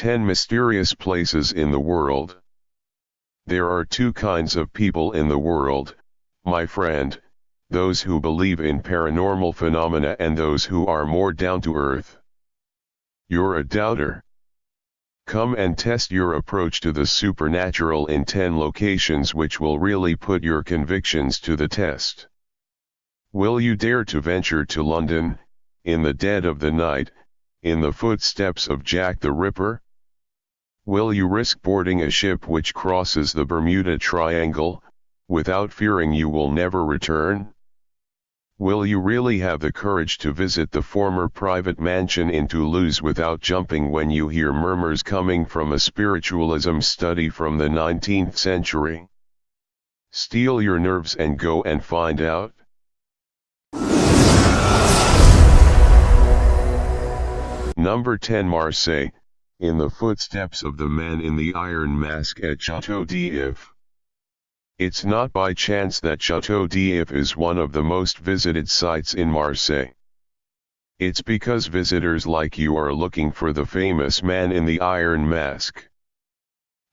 10 Mysterious Places in the World. There are two kinds of people in the world, my friend, those who believe in paranormal phenomena and those who are more down to earth. You're a doubter. Come and test your approach to the supernatural in 10 locations which will really put your convictions to the test. Will you dare to venture to London, in the dead of the night, in the footsteps of Jack the Ripper? Will you risk boarding a ship which crosses the Bermuda Triangle, without fearing you will never return? Will you really have the courage to visit the former private mansion in Toulouse without jumping when you hear murmurs coming from a spiritualism study from the 19th century? Steel your nerves and go and find out. Number 10 Marseille, in the footsteps of the man in the iron mask at Château d'If. It's not by chance that Château d'If is one of the most visited sites in Marseille. It's because visitors like you are looking for the famous man in the iron mask.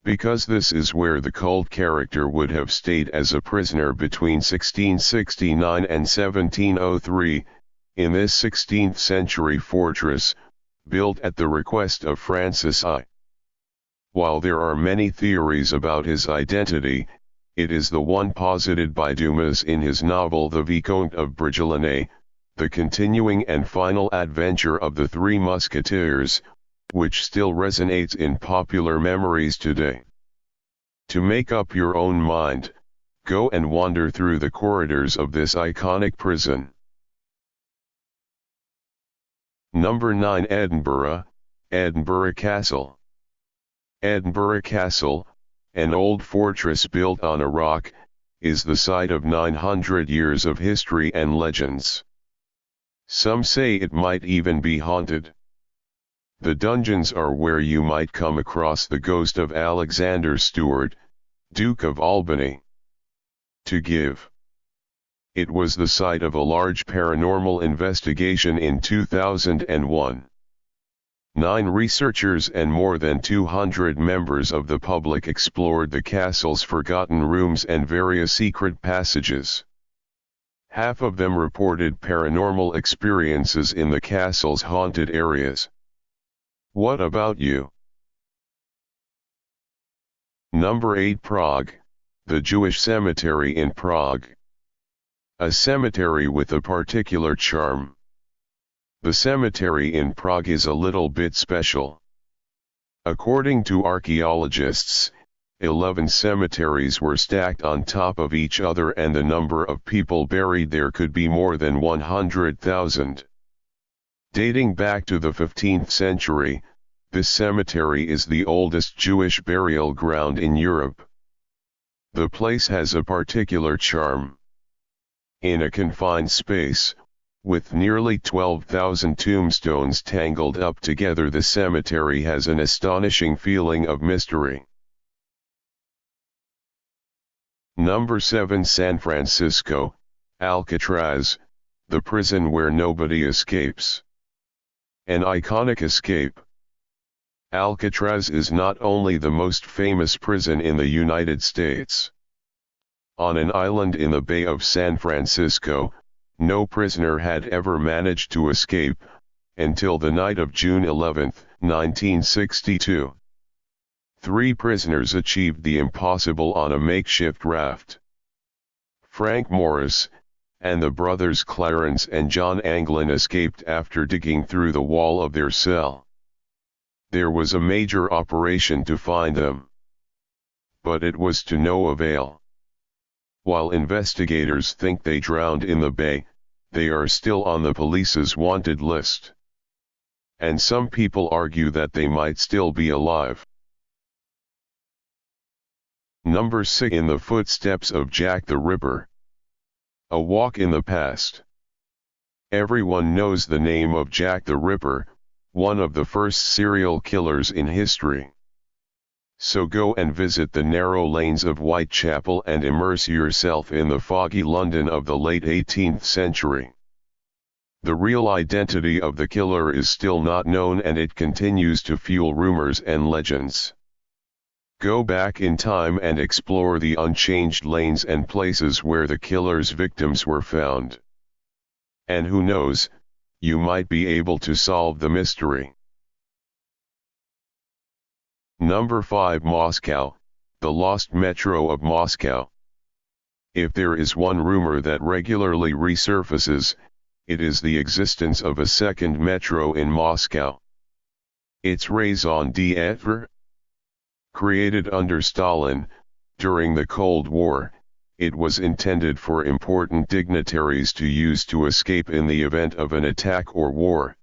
Because this is where the cult character would have stayed as a prisoner between 1669 and 1703, in this 16th century fortress, built at the request of Francis I. While there are many theories about his identity, it is the one posited by Dumas in his novel The Vicomte of Brigillonnet, the continuing and final adventure of the Three Musketeers, which still resonates in popular memories today. To make up your own mind, go and wander through the corridors of this iconic prison. Number 9 Edinburgh, Edinburgh Castle. Edinburgh Castle, an old fortress built on a rock, is the site of 900 years of history and legends. Some say it might even be haunted. The dungeons are where you might come across the ghost of Alexander Stuart, Duke of Albany. To give. It was the site of a large paranormal investigation in 2001. 9 researchers and more than 200 members of the public explored the castle's forgotten rooms and various secret passages. Half of them reported paranormal experiences in the castle's haunted areas. What about you? Number 8 Prague, the Jewish cemetery in Prague. A cemetery with a particular charm. The cemetery in Prague is a little bit special. According to archaeologists, 11 cemeteries were stacked on top of each other and the number of people buried there could be more than 100,000. Dating back to the 15th century, this cemetery is the oldest Jewish burial ground in Europe. The place has a particular charm. In a confined space, with nearly 12,000 tombstones tangled up together, the cemetery has an astonishing feeling of mystery. Number 7 San Francisco, Alcatraz, the prison where nobody escapes. An iconic escape. Alcatraz is not only the most famous prison in the United States. On an island in the Bay of San Francisco, no prisoner had ever managed to escape, until the night of June 11, 1962. 3 prisoners achieved the impossible on a makeshift raft. Frank Morris, and the brothers Clarence and John Anglin escaped after digging through the wall of their cell. There was a major operation to find them. But it was to no avail. While investigators think they drowned in the bay, they are still on the police's wanted list. And some people argue that they might still be alive. Number 6 In the footsteps of Jack the Ripper. A walk in the past. Everyone knows the name of Jack the Ripper, one of the first serial killers in history. So go and visit the narrow lanes of Whitechapel and immerse yourself in the foggy London of the late 18th century. The real identity of the killer is still not known, and it continues to fuel rumors and legends. Go back in time and explore the unchanged lanes and places where the killer's victims were found. And who knows, you might be able to solve the mystery. Number 5. Moscow, the lost metro of Moscow. If there is one rumor that regularly resurfaces, it is the existence of a second metro in Moscow. It's raison d'être. Created under Stalin, during the Cold War, it was intended for important dignitaries to use to escape in the event of an attack or war.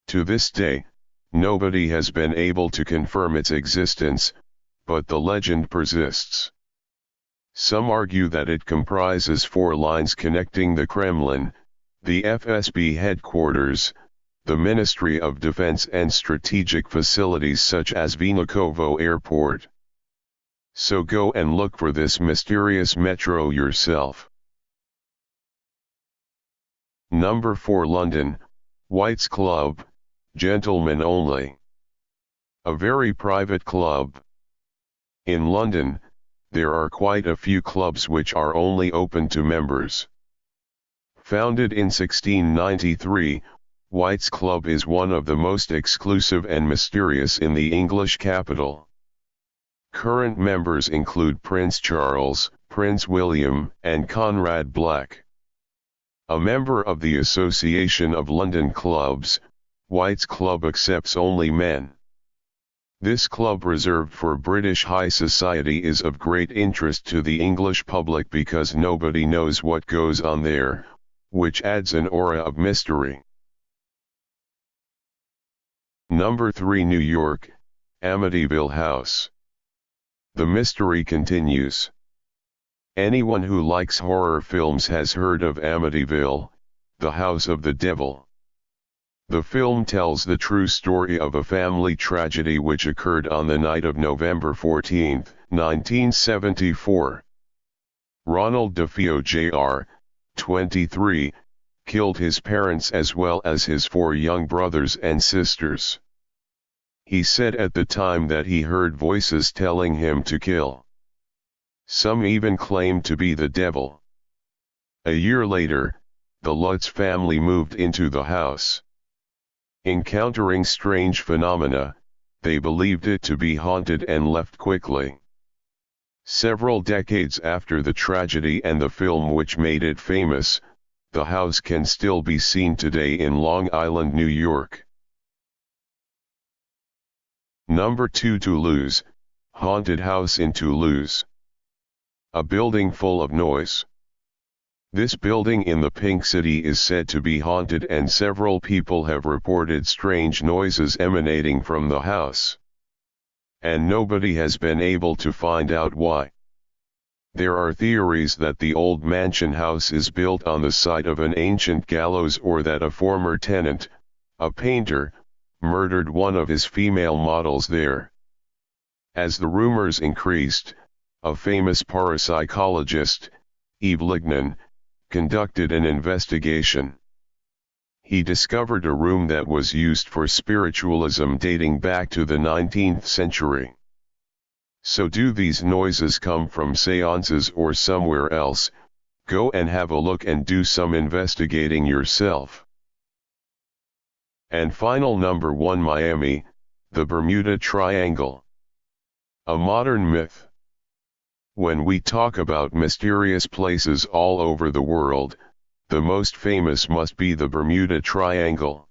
To this day, nobody has been able to confirm its existence, but the legend persists. Some argue that it comprises 4 lines connecting the Kremlin, the FSB headquarters, the Ministry of Defense, and strategic facilities such as Vnukovo Airport. So go and look for this mysterious metro yourself. Number 4. London, White's Club, gentlemen only. A very private club. In London, there are quite a few clubs which are only open to members. Founded in 1693, White's Club is one of the most exclusive and mysterious in the English capital. Current members include Prince Charles, Prince William, and Conrad Black. A member of the Association of London Clubs, White's Club accepts only men. This club reserved for British high society is of great interest to the English public because nobody knows what goes on there, which adds an aura of mystery. Number 3. New York, Amityville House. The mystery continues. Anyone who likes horror films has heard of Amityville, the House of the Devil. The film tells the true story of a family tragedy which occurred on the night of November 14, 1974. Ronald DeFeo Jr., 23, killed his parents as well as his 4 young brothers and sisters. He said at the time that he heard voices telling him to kill. Some even claimed to be the devil. A year later, the Lutz family moved into the house. Encountering strange phenomena, they believed it to be haunted and left quickly. Several decades after the tragedy and the film which made it famous, the house can still be seen today in Long Island, New York. Number 2. Toulouse, Haunted House in Toulouse. A building full of noise. This building in the Pink City is said to be haunted, and several people have reported strange noises emanating from the house. And nobody has been able to find out why. There are theories that the old mansion house is built on the site of an ancient gallows, or that a former tenant, a painter, murdered one of his female models there. As the rumors increased, a famous parapsychologist, Yves Lignon, conducted an investigation. He discovered a room that was used for spiritualism dating back to the 19th century. So do these noises come from seances or somewhere else? Go and have a look and do some investigating yourself. And final number 1. Miami, the Bermuda Triangle. A modern myth. When we talk about mysterious places all over the world, the most famous must be the Bermuda Triangle.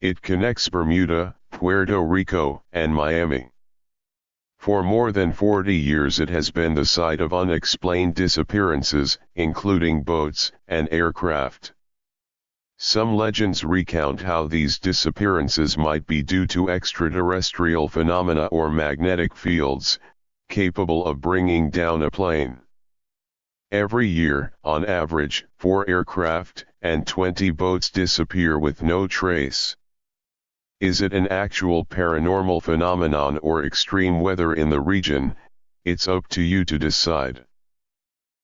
It connects Bermuda, Puerto Rico, and Miami. For more than 40 years it has been the site of unexplained disappearances, including boats and aircraft. Some legends recount how these disappearances might be due to extraterrestrial phenomena or magnetic fields, capable of bringing down a plane. Every year, on average, 4 aircraft and 20 boats disappear with no trace. Is it an actual paranormal phenomenon or extreme weather in the region? It's up to you to decide.